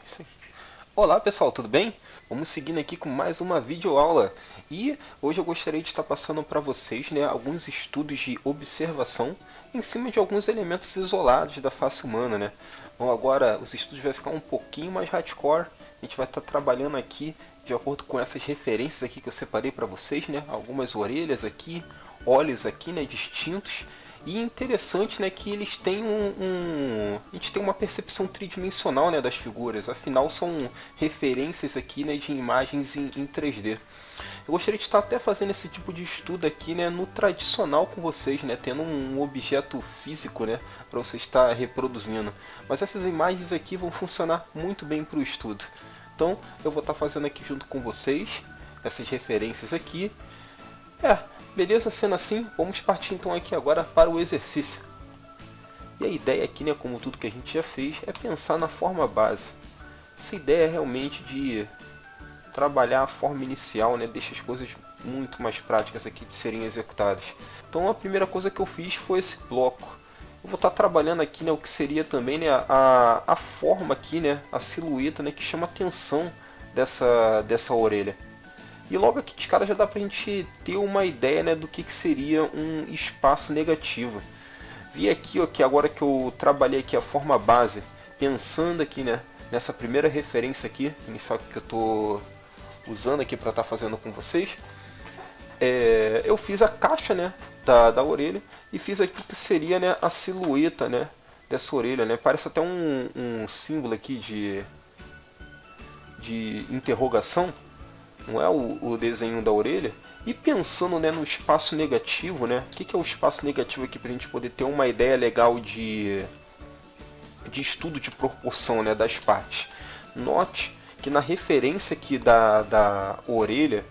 Isso aí. Olá pessoal, tudo bem? Vamos seguindo aqui com mais uma videoaula. E hoje eu gostaria de estar passando para vocês, alguns estudos de observação em cima de alguns elementos isolados da face humana, Bom, agora os estudos vão ficar um pouquinho mais hardcore. A gente vai estar trabalhando aqui de acordo com essas referências aqui que eu separei para vocês, Algumas orelhas aqui, olhos aqui, distintos. E interessante, que eles têm a gente tem uma percepção tridimensional, das figuras. Afinal, são referências aqui, de imagens em 3D. Eu gostaria de estar até fazendo esse tipo de estudo aqui, no tradicional com vocês, tendo um objeto físico, para você estar reproduzindo. Mas essas imagens aqui vão funcionar muito bem para o estudo. Então, eu vou estar fazendo aqui junto com vocês essas referências aqui. Beleza, sendo assim, vamos partir então aqui agora para o exercício. E a ideia aqui, como tudo que a gente já fez, é pensar na forma base. Essa ideia é realmente de trabalhar a forma inicial, deixa as coisas muito mais práticas aqui de serem executadas. Então a primeira coisa que eu fiz foi esse bloco. Eu vou estar trabalhando aqui o que seria também a forma aqui, a silhueta que chama a atenção dessa orelha. E logo aqui de cara já dá pra gente ter uma ideia do que seria um espaço negativo. Vi aqui ó, que agora que eu trabalhei aqui a forma base, pensando aqui nessa primeira referência aqui, inicial que eu estou usando aqui para estar fazendo com vocês, eu fiz a caixa da orelha e fiz aqui o que seria a silhueta dessa orelha. Parece até um símbolo aqui de interrogação. Não é o desenho da orelha. E pensando no espaço negativo, o que é o espaço negativo aqui para a gente poder ter uma ideia legal de estudo de proporção das partes. Note que na referência aqui da orelha,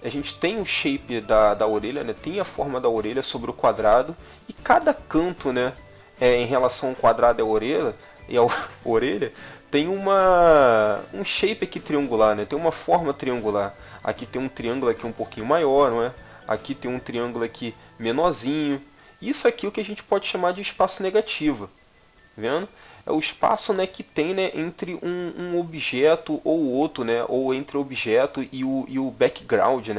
a gente tem o shape da orelha, tem a forma da orelha sobre o quadrado, e cada canto em relação ao quadrado e a orelha, tem um shape aqui triangular, tem uma forma triangular. Aqui tem um triângulo aqui um pouquinho maior, não é? Aqui tem um triângulo aqui menorzinho. Isso aqui é o que a gente pode chamar de espaço negativo. Vendo? É o espaço que tem entre um objeto ou outro, ou entre o objeto e o background.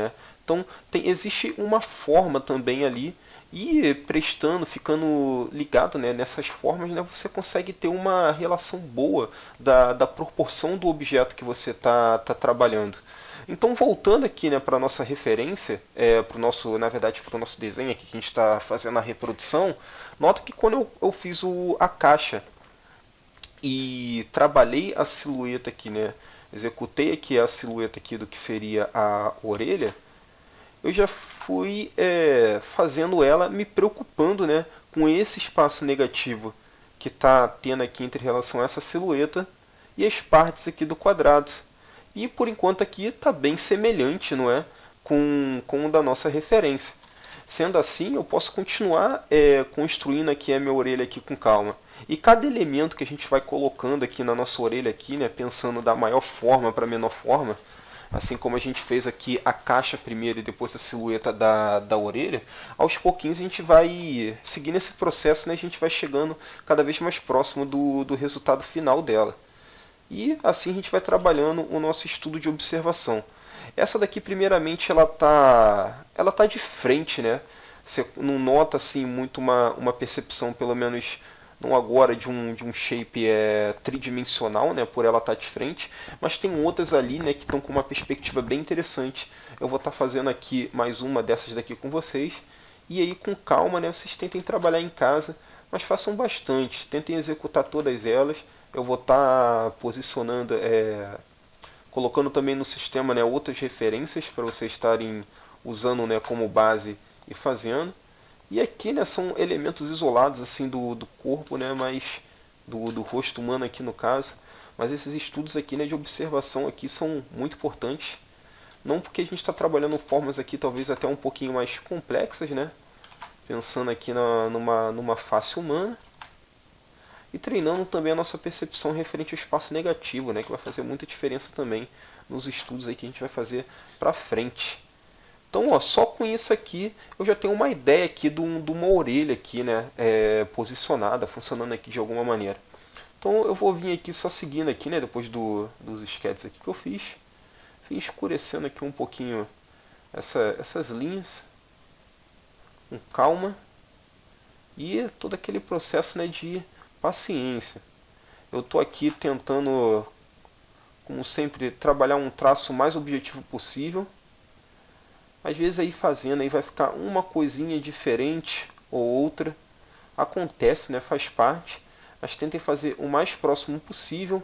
Então existe uma forma também ali. E ficando ligado nessas formas, você consegue ter uma relação boa da proporção do objeto que você está trabalhando. Então, voltando aqui para a nossa referência, na verdade para o nosso desenho aqui que a gente está fazendo a reprodução, nota que quando eu fiz a caixa e trabalhei a silhueta aqui, executei aqui a silhueta aqui do que seria a orelha, eu já fui fazendo ela me preocupando com esse espaço negativo que está tendo aqui entre relação a essa silhueta e as partes aqui do quadrado. E por enquanto aqui está bem semelhante, não é, com o da nossa referência. Sendo assim, eu posso continuar construindo aqui a minha orelha aqui com calma. E cada elemento que a gente vai colocando aqui na nossa orelha aqui, pensando da maior forma para a menor forma, assim como a gente fez aqui a caixa primeiro e depois a silhueta da orelha, aos pouquinhos a gente vai seguindo esse processo, a gente vai chegando cada vez mais próximo do resultado final dela. E assim a gente vai trabalhando o nosso estudo de observação. Essa daqui, primeiramente, ela tá de frente, Você não nota assim muito uma percepção, pelo menos não agora, de um shape tridimensional, por ela estar de frente, mas tem outras ali que estão com uma perspectiva bem interessante. Eu vou estar fazendo aqui mais uma dessas daqui com vocês, e aí com calma vocês tentem trabalhar em casa, mas façam bastante, tentem executar todas elas. Eu vou estar posicionando, colocando também no sistema outras referências para vocês estarem usando como base e fazendo. E aqui são elementos isolados assim do corpo, mas do rosto humano aqui no caso. Mas esses estudos aqui de observação aqui são muito importantes. Não porque a gente está trabalhando formas aqui talvez até um pouquinho mais complexas, pensando aqui numa face humana. E treinando também a nossa percepção referente ao espaço negativo, que vai fazer muita diferença também nos estudos aí que a gente vai fazer para frente. Então, só com isso aqui eu já tenho uma ideia aqui de uma orelha aqui, posicionada, funcionando aqui de alguma maneira. Então eu vou vir aqui só seguindo aqui, né, depois dos sketches aqui que eu fiz. Vim escurecendo aqui um pouquinho essas linhas, com calma, e todo aquele processo, né, de paciência. Eu estou aqui tentando, como sempre, trabalhar um traço mais objetivo possível. Às vezes aí fazendo aí vai ficar uma coisinha diferente ou outra. Acontece, né, faz parte. Mas tentem fazer o mais próximo possível.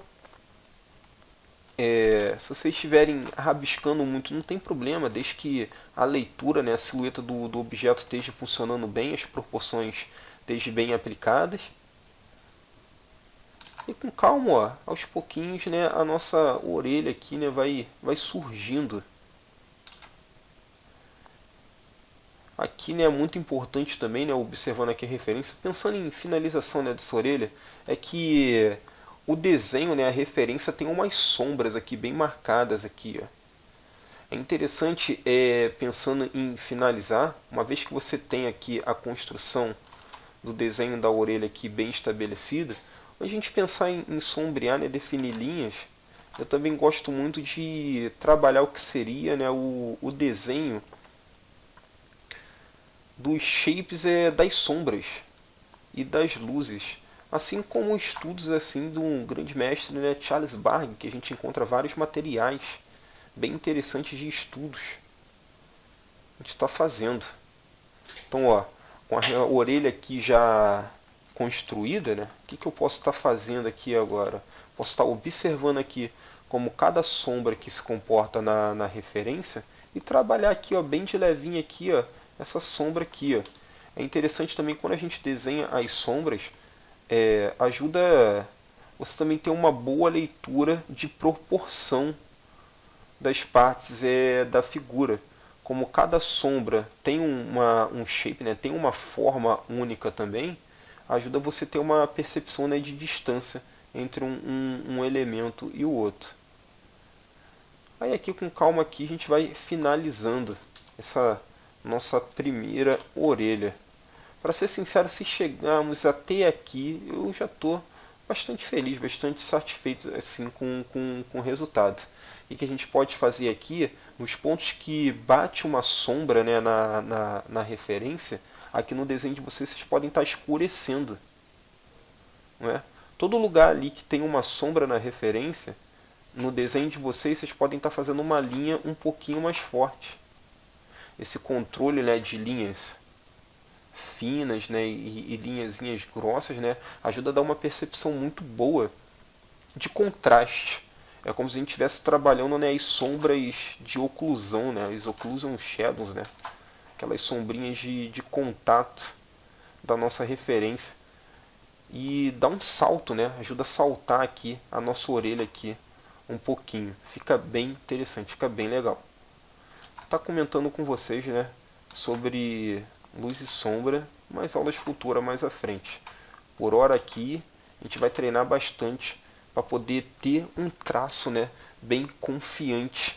Se vocês estiverem rabiscando muito, não tem problema, desde que a leitura, né, a silhueta do objeto esteja funcionando bem, as proporções estejam bem aplicadas. E com calma, ó, aos pouquinhos, né, a nossa orelha aqui, né, vai surgindo. Aqui, né, é muito importante também, né, observando aqui a referência, pensando em finalização, né, dessa orelha, é que o desenho, né, a referência tem umas sombras aqui bem marcadas aqui, ó. É interessante, pensando em finalizar, uma vez que você tem aqui a construção do desenho da orelha aqui bem estabelecida, a gente pensar em sombrear, né, definir linhas, eu também gosto muito de trabalhar o que seria, né, o desenho dos shapes, das sombras e das luzes, assim como estudos assim de um grande mestre, né, Charles Bargue, que a gente encontra vários materiais bem interessantes de estudos a gente está fazendo. Então, ó, com a orelha aqui já construída, né, o que eu posso estar fazendo aqui agora? Posso estar observando aqui como cada sombra que se comporta na referência e trabalhar aqui, ó, bem de levinho aqui, ó, essa sombra aqui, ó. É interessante também quando a gente desenha as sombras, ajuda você também ter uma boa leitura de proporção das partes da figura. Como cada sombra tem um shape, né, tem uma forma única também, ajuda você a ter uma percepção, né, de distância entre um elemento e o outro. Aí aqui com calma aqui a gente vai finalizando essa nossa primeira orelha. Para ser sincero, se chegarmos até aqui, eu já estou bastante feliz, bastante satisfeito assim com o resultado. E que a gente pode fazer aqui, nos pontos que bate uma sombra, né, na referência, aqui no desenho de vocês podem estar escurecendo. Não é? Todo lugar ali que tem uma sombra na referência, no desenho de vocês podem estar fazendo uma linha um pouquinho mais forte. Esse controle, né, de linhas finas, né, e linhazinhas grossas, né, ajuda a dar uma percepção muito boa de contraste. É como se a gente estivesse trabalhando, né, as sombras de oclusão, né, as occlusion shadows, né, aquelas sombrinhas de contato da nossa referência. E dá um salto, né, ajuda a saltar aqui a nossa orelha aqui um pouquinho. Fica bem interessante, fica bem legal. Tá comentando com vocês, né, sobre luz e sombra, mais aulas futuras mais à frente. Por hora aqui a gente vai treinar bastante para poder ter um traço, né, bem confiante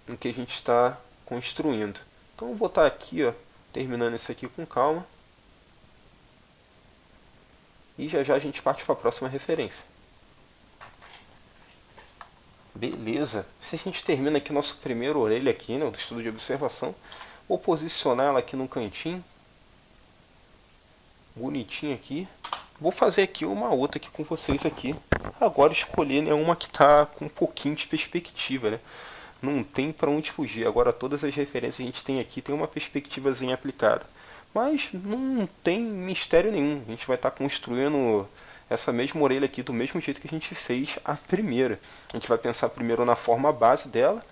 no que a gente está construindo. Então eu vou botar aqui, ó, terminando esse aqui com calma. E já já a gente parte para a próxima referência. Beleza, se a gente termina aqui nosso primeiro orelha aqui, né, do estudo de observação, vou posicionar ela aqui no cantinho, bonitinho aqui. Vou fazer aqui uma outra aqui com vocês aqui. Agora escolher, né, uma que está com um pouquinho de perspectiva, né? Não tem para onde fugir. Agora todas as referências que a gente tem aqui tem uma perspectivazinha aplicada. Mas não tem mistério nenhum. A gente vai estar construindo essa mesma orelha aqui do mesmo jeito que a gente fez a primeira. A gente vai pensar primeiro na forma base dela.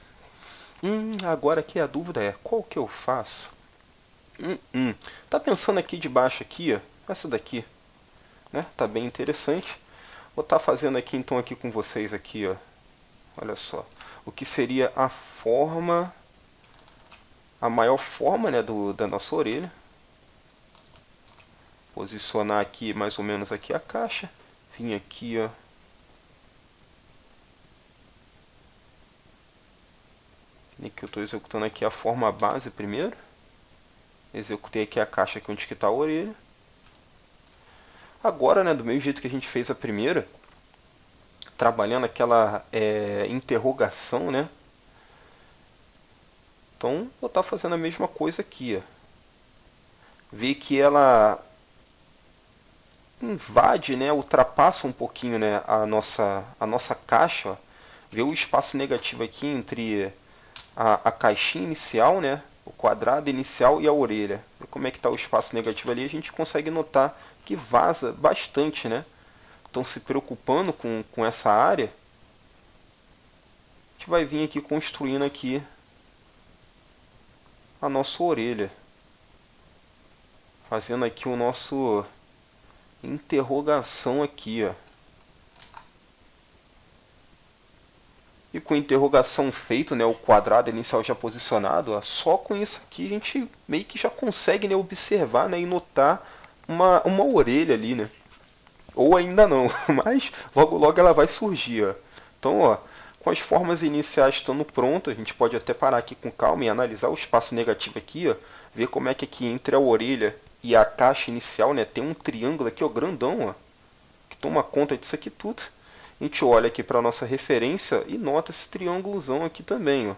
Agora aqui a dúvida é, qual que eu faço? Tá pensando aqui de baixo aqui, ó, essa daqui, né? Tá bem interessante. Vou estar fazendo aqui então aqui com vocês aqui, ó. Olha só, o que seria a forma, a maior forma, né, da nossa orelha. Posicionar aqui mais ou menos aqui a caixa. Vim aqui, ó. Que eu estou executando aqui a forma base primeiro. Executei aqui a caixa aqui onde está a orelha. Agora, né, do mesmo jeito que a gente fez a primeira, trabalhando aquela interrogação, né? Então, vou estar fazendo a mesma coisa aqui, ó. Ver que ela invade, né, ultrapassa um pouquinho, né, a nossa caixa, ó. Ver o espaço negativo aqui entre a caixinha inicial, né, o quadrado inicial e a orelha. Ver como é que está o espaço negativo ali, a gente consegue notar que vaza bastante, né? Estão se preocupando com essa área. A gente vai vir aqui construindo aqui a nossa orelha, fazendo aqui o nosso interrogação aqui, ó. E com a interrogação feito, né, o quadrado inicial já posicionado, ó, só com isso aqui a gente meio que já consegue, né, observar, né, e notar uma orelha ali, né? Ou ainda não, mas logo logo ela vai surgir, ó. Então, ó, com as formas iniciais estando prontas, a gente pode até parar aqui com calma e analisar o espaço negativo aqui, ó, ver como é que aqui entre a orelha e a caixa inicial, né, tem um triângulo aqui, ó, grandão, ó, que toma conta disso aqui tudo. A gente olha aqui para a nossa referência e nota esse triângulozão aqui também, ó.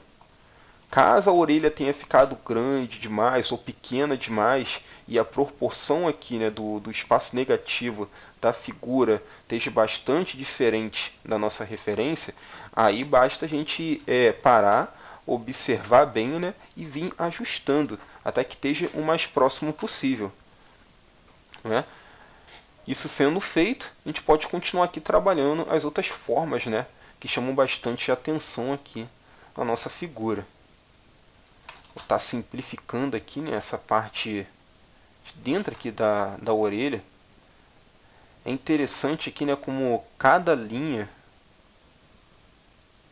Caso a orelha tenha ficado grande demais ou pequena demais e a proporção aqui, né, do espaço negativo da figura esteja bastante diferente da nossa referência, aí basta a gente parar, observar bem, né, e vir ajustando até que esteja o mais próximo possível, né? Isso sendo feito, a gente pode continuar aqui trabalhando as outras formas, né, que chamam bastante atenção aqui na nossa figura. Vou estar simplificando aqui, né, essa parte de dentro aqui da orelha. É interessante aqui, né, como cada linha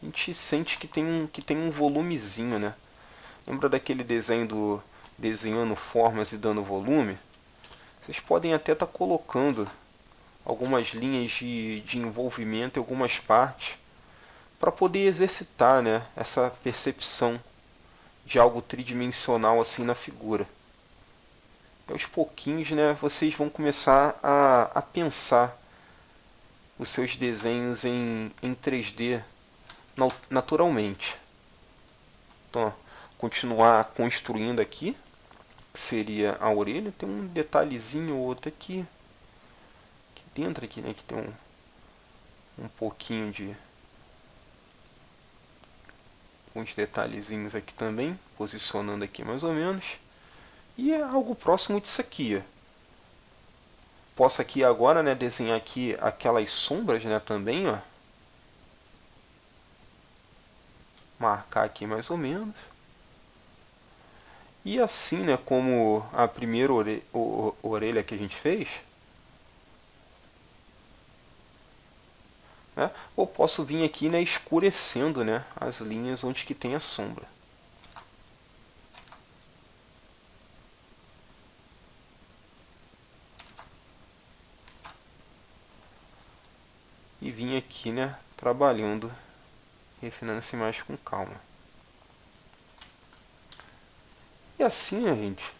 a gente sente que tem um volumezinho, né? Lembra daquele desenho do desenhando formas e dando volume? Vocês podem até estar colocando algumas linhas de envolvimento em algumas partes para poder exercitar, né, essa percepção de algo tridimensional assim na figura. E aos pouquinhos, né, vocês vão começar a pensar os seus desenhos em 3D naturalmente. Então, ó, continuar construindo aqui, que seria a orelha. Tem um detalhezinho ou outro aqui dentro aqui, né, que tem um pouquinho de uns detalhezinhos aqui também, posicionando aqui mais ou menos. E é algo próximo disso aqui, ó. Posso aqui agora, né, desenhar aqui aquelas sombras, né, também, ó. Marcar aqui mais ou menos. E assim, né, como a primeira orelha que a gente fez, né, eu posso vir aqui, né, escurecendo, né, as linhas onde que tem a sombra. E vim aqui, né, trabalhando, refinando essa imagem com calma. E assim, né, gente,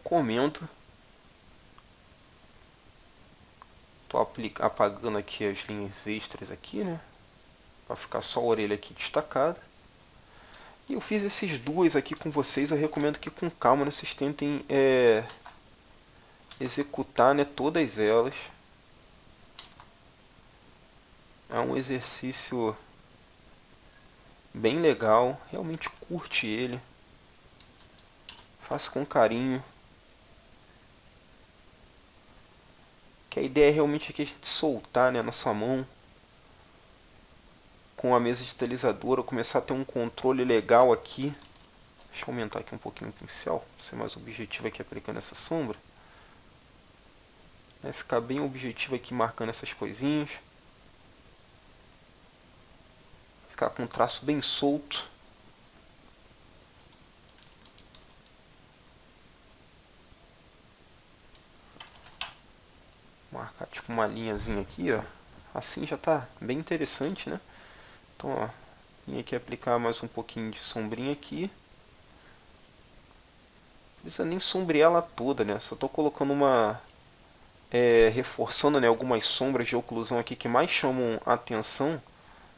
comento. Estou apagando aqui as linhas extras aqui, né, para ficar só a orelha aqui destacada. E eu fiz esses dois aqui com vocês. Eu recomendo que com calma, né, vocês tentem executar, né, todas elas. É um exercício bem legal, realmente curte ele. Faça com carinho. Que a ideia é realmente que a gente soltar, né, a nossa mão com a mesa digitalizadora, começar a ter um controle legal aqui. Deixa eu aumentar aqui um pouquinho o pincel, para ser mais objetivo aqui aplicando essa sombra. Ficar bem objetivo aqui marcando essas coisinhas. Ficar com um traço bem solto. Marcar tipo uma linhazinha aqui, ó. Assim já está bem interessante, né? Então, ó, vim aqui aplicar mais um pouquinho de sombrinha aqui. Não precisa nem sombrear ela toda, né? Só estou colocando reforçando, né, algumas sombras de oclusão aqui que mais chamam a atenção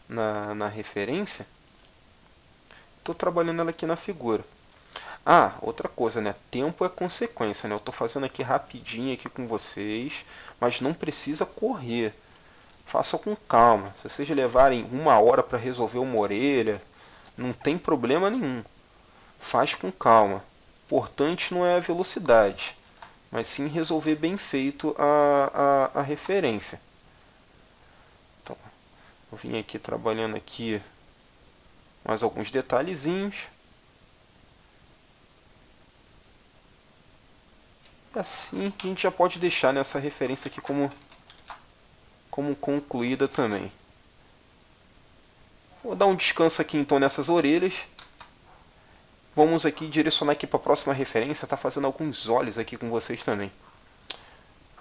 na referência. Estou trabalhando ela aqui na figura. Ah, outra coisa, né? Tempo é consequência, né? Eu estou fazendo aqui rapidinho aqui com vocês, mas não precisa correr. Faça com calma. Se vocês levarem 1 hora para resolver uma orelha, não tem problema nenhum. Faz com calma. Importante não é a velocidade, mas sim resolver bem feito a referência. Então, eu vim aqui trabalhando aqui mais alguns detalhezinhos. E assim a gente já pode deixar nessa referência aqui como concluída também. Vou dar um descanso aqui então nessas orelhas. Vamos aqui direcionar aqui para a próxima referência. Tá fazendo alguns olhos aqui com vocês também.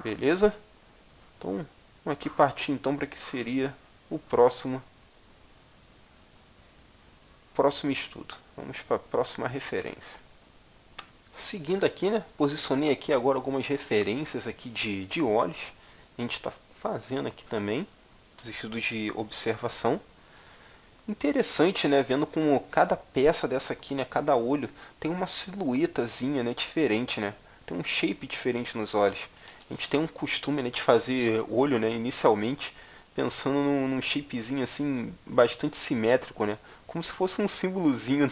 Beleza? Então, vamos aqui partir então para que seria o próximo estudo. Vamos para a próxima referência. Seguindo aqui, né? Posicionei aqui agora algumas referências aqui de olhos. A gente está fazendo aqui também os estudos de observação. Interessante, né? Vendo como cada peça dessa aqui, né? Cada olho tem uma silhuetazinha, né? Diferente, né? Tem um shape diferente nos olhos. A gente tem um costume, né, de fazer olho, né? Inicialmente pensando num shapezinho assim bastante simétrico, né? Como se fosse um símbolozinho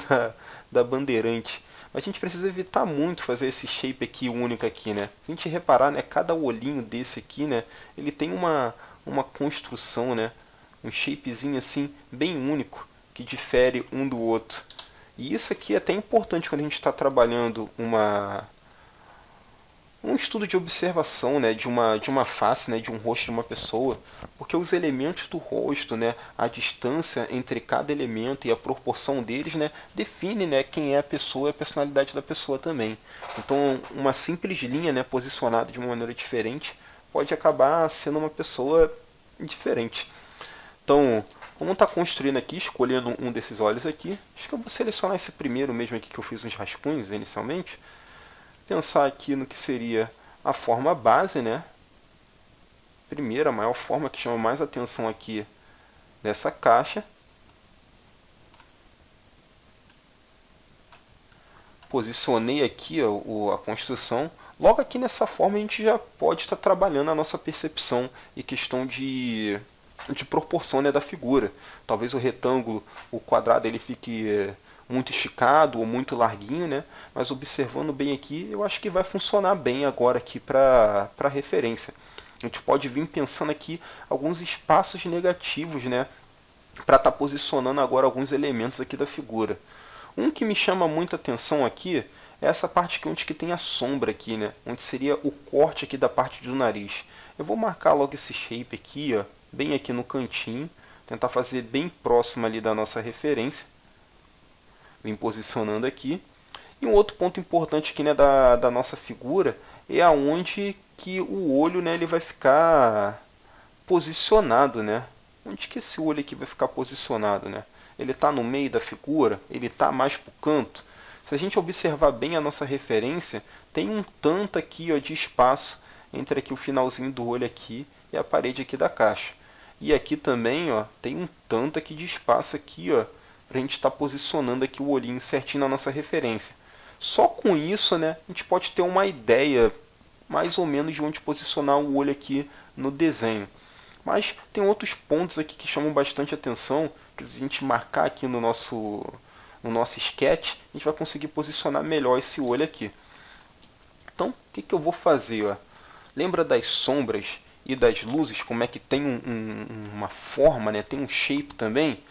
da Bandeirante. Mas a gente precisa evitar muito fazer esse shape aqui único aqui, né? Se a gente reparar, né, cada olhinho desse aqui, né, ele tem uma construção, né, um shapezinho assim bem único que difere um do outro. E isso aqui é até importante quando a gente está trabalhando um estudo de observação, né, de uma face, né, de um rosto de uma pessoa, porque os elementos do rosto, né, a distância entre cada elemento e a proporção deles, né, define, né, quem é a pessoa e a personalidade da pessoa também. Então, uma simples linha, né, posicionada de uma maneira diferente pode acabar sendo uma pessoa diferente. Então, vamos estar construindo aqui, escolhendo um desses olhos aqui. Acho que eu vou selecionar esse primeiro mesmo aqui que eu fiz uns rascunhos inicialmente. Pensar aqui no que seria a forma base, né? Primeira, a maior forma que chama mais atenção aqui dessa caixa. Posicionei aqui a construção. Logo aqui nessa forma a gente já pode estar trabalhando a nossa percepção e questão de proporção, né, da figura. Talvez o retângulo, o quadrado, ele fique muito esticado ou muito larguinho, né? Mas observando bem aqui, eu acho que vai funcionar bem agora aqui para referência. A gente pode vir pensando aqui alguns espaços negativos, né? Para estar posicionando agora alguns elementos aqui da figura. Um que me chama muita atenção aqui é essa parte aqui onde que tem a sombra aqui, né? Onde seria o corte aqui da parte do nariz. Eu vou marcar logo esse shape aqui, ó, bem aqui no cantinho, tentar fazer bem próximo ali da nossa referência. Vem posicionando aqui. E um outro ponto importante aqui, né, da nossa figura é aonde que o olho, né, ele vai ficar posicionado, né? Onde que esse olho aqui vai ficar posicionado, né? Ele está no meio da figura? Ele está mais para o canto? Se a gente observar bem a nossa referência, tem um tanto aqui, ó, de espaço entre aqui o finalzinho do olho aqui e a parede aqui da caixa. E aqui também, ó, tem um tanto aqui de espaço aqui, ó, para a gente estar posicionando aqui o olhinho certinho na nossa referência. Só com isso, né, a gente pode ter uma ideia mais ou menos de onde posicionar o olho aqui no desenho. Mas tem outros pontos aqui que chamam bastante atenção, que se a gente marcar aqui no nosso sketch, a gente vai conseguir posicionar melhor esse olho aqui. Então, o que eu vou fazer? Ó? Lembra das sombras e das luzes, como é que tem uma forma, né? Tem um shape também?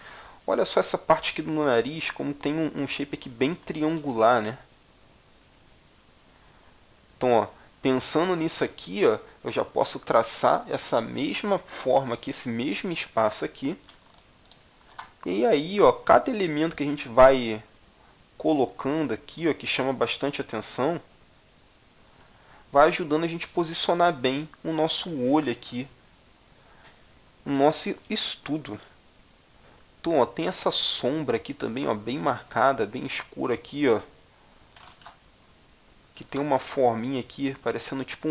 Olha só essa parte aqui do nariz, como tem um shape aqui bem triangular, né? Então, ó, pensando nisso aqui, ó, eu já posso traçar essa mesma forma aqui, esse mesmo espaço aqui. E aí, ó, cada elemento que a gente vai colocando aqui, ó, que chama bastante atenção, vai ajudando a gente a posicionar bem o nosso olho aqui, o nosso estudo. Então, ó, tem essa sombra aqui também, ó, bem marcada, bem escura aqui, ó, que tem uma forminha aqui, parecendo tipo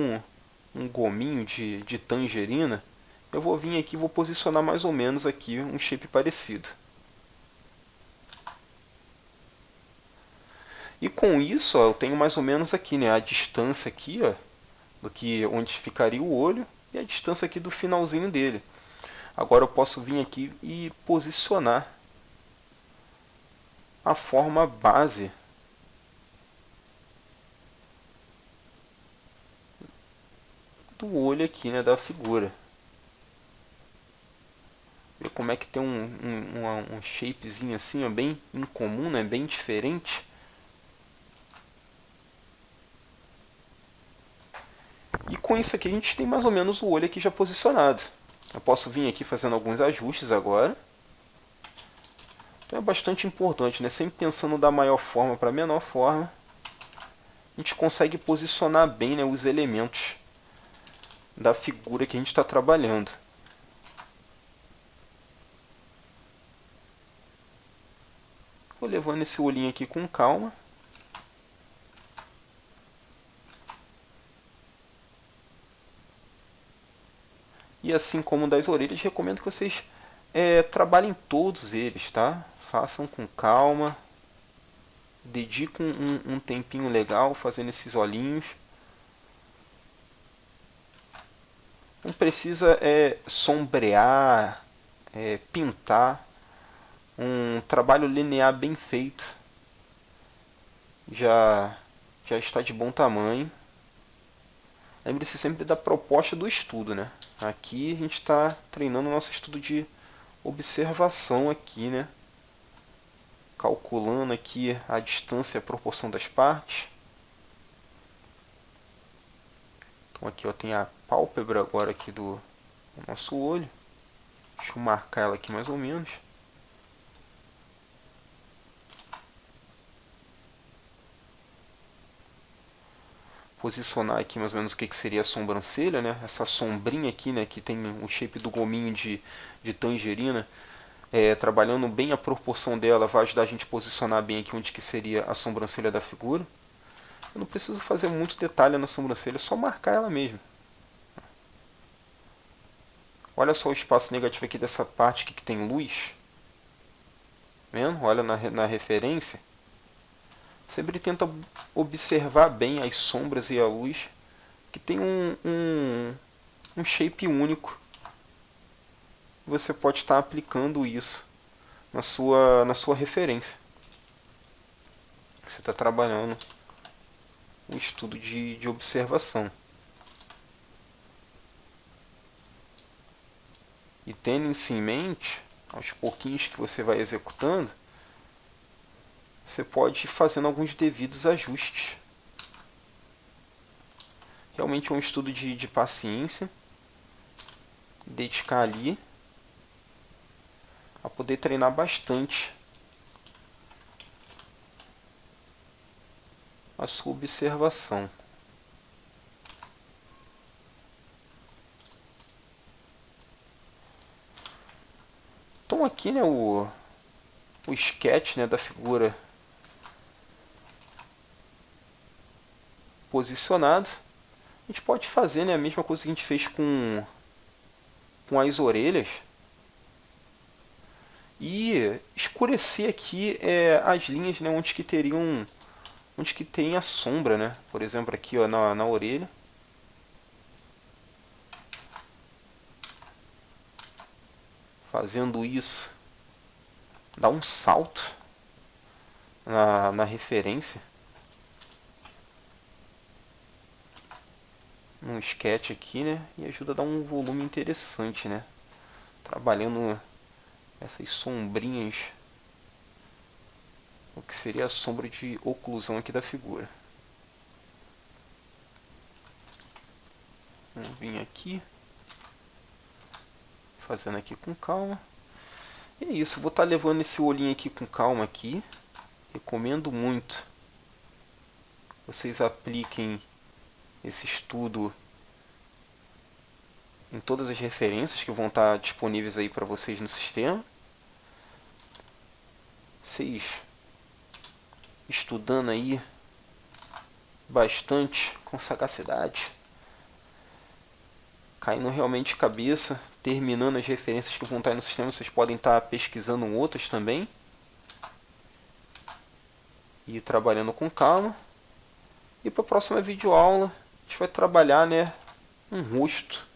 um gominho de tangerina, eu vou vir aqui e vou posicionar mais ou menos aqui um shape parecido. E com isso, ó, eu tenho mais ou menos aqui, né, a distância aqui, ó, do que onde ficaria o olho e a distância aqui do finalzinho dele. Agora eu posso vir aqui e posicionar a forma base do olho aqui, né, da figura. Ver como é que tem um shapezinho assim, ó, bem incomum, né, bem diferente. E com isso aqui a gente tem mais ou menos o olho aqui já posicionado. Eu posso vir aqui fazendo alguns ajustes agora. Então é bastante importante, né? Sempre pensando da maior forma para a menor forma, a gente consegue posicionar bem, né, os elementos da figura que a gente está trabalhando. Vou levando esse olhinho aqui com calma. E assim como das orelhas, recomendo que vocês trabalhem todos eles, tá? Façam com calma. Dediquem um tempinho legal fazendo esses olhinhos. Não precisa sombrear, pintar. Um trabalho linear bem feito já está de bom tamanho. Lembre-se sempre da proposta do estudo, né? Aqui a gente está treinando o nosso estudo de observação aqui, né? Calculando aqui a distância e a proporção das partes. Então aqui, ó, tem a pálpebra agora aqui do nosso olho. Deixa eu marcar ela aqui mais ou menos. Posicionar aqui mais ou menos o que seria a sobrancelha, né? Essa sombrinha aqui, né, que tem o shape do gominho de tangerina, trabalhando bem a proporção dela, vai ajudar a gente a posicionar bem aqui onde que seria a sobrancelha da figura. Eu não preciso fazer muito detalhe na sobrancelha, é só marcar ela mesmo. Olha só o espaço negativo aqui dessa parte aqui que tem luz. Vendo? Olha na referência. Sempre tenta observar bem as sombras e a luz, que tem um shape único. Você pode estar aplicando isso na sua referência. Você está trabalhando o estudo de observação. E tendo isso em mente, aos pouquinhos que você vai executando, você pode ir fazendo alguns devidos ajustes. Realmente é um estudo de paciência, dedicar ali a poder treinar bastante a sua observação. Então aqui, né, o sketch, né, da figura posicionado. A gente pode fazer, né, a mesma coisa que a gente fez com as orelhas. E escurecer aqui as linhas, né, onde que tem a sombra, né? Por exemplo, aqui, ó, na orelha. Fazendo isso, dá um salto na referência. Um sketch aqui, né? E ajuda a dar um volume interessante, né? Trabalhando essas sombrinhas, o que seria a sombra de oclusão aqui da figura. Vamos vir aqui, fazendo aqui com calma. E é isso, vou estar levando esse olhinho aqui com calma aqui. Recomendo muito vocês apliquem esse estudo em todas as referências que vão estar disponíveis aí para vocês no sistema. Vocês estudando aí bastante, com sagacidade, caindo realmente de cabeça, terminando as referências que vão estar aí no sistema. Vocês podem estar pesquisando outras também e trabalhando com calma. E para a próxima videoaula a gente vai trabalhar, né, um rosto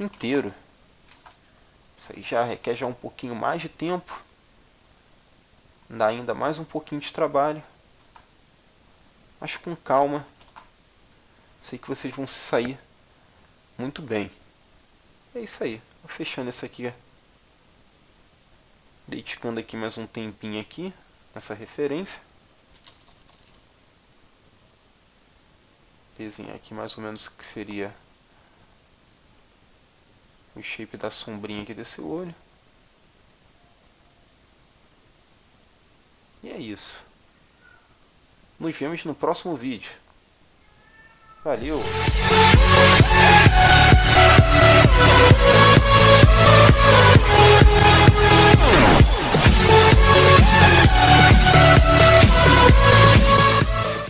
inteiro. Isso aí já requer já um pouquinho mais de tempo, dá ainda mais um pouquinho de trabalho, mas com calma. Sei que vocês vão se sair muito bem. É isso aí. Vou fechando isso aqui, dedicando aqui mais um tempinho aqui nessa referência. Desenhar aqui mais ou menos o que seria o shape da sombrinha aqui desse olho. E é isso. Nos vemos no próximo vídeo. Valeu!